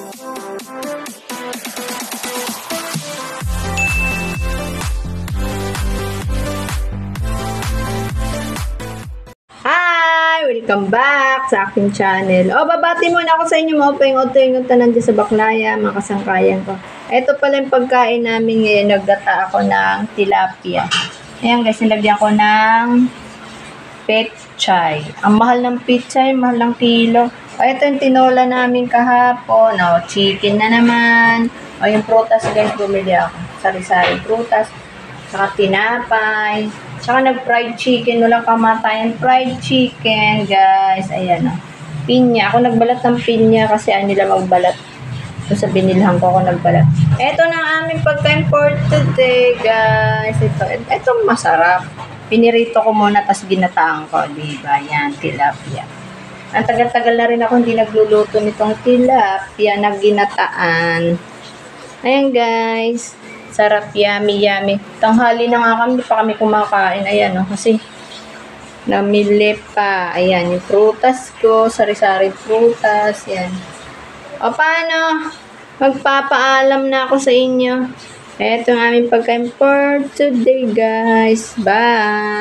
Hi! Welcome back sa aking channel. Babati muna ako sa inyo mga upeng-uteng yung tanan dyan sa Baklaya, mga kasangkayan ko. Ito pala yung pagkain namin ngayon. Nagdata ako ng tilapia. Ayan guys, nilagyan ko ng pechay. Ang mahal ng pechay, mahal ng kilo. Ito yung tinola namin kahapon. Chicken na naman. Yung prutas guys, bumili ako. Sari-sari prutas. Saka tinapay. Saka nag-fried chicken. Walang kamatayan. Fried chicken, guys. Ayan, pinya. Ako nagbalat ng pinya kasi nila magbalat. So, sa binilhan ko ako nagbalat. Ito na ang aming pagkain for today, guys. Ito masarap. Pinirito ko muna, tas ginataan ko. Diba? Yan, tilapia. Ang tagal-tagal na rin ako hindi nagluluto nitong tilapia na ginataan. Ayan, guys. Sarap, yummy, yummy. Tanghali na nga kami, pa kami kumakain. Ayan, kasi namili pa. Ayan, yung prutas ko, sari-sari prutas. Yan. Paano? Magpapaalam na ako sa inyo. Ito ang aming pagkain for today, guys. Bye!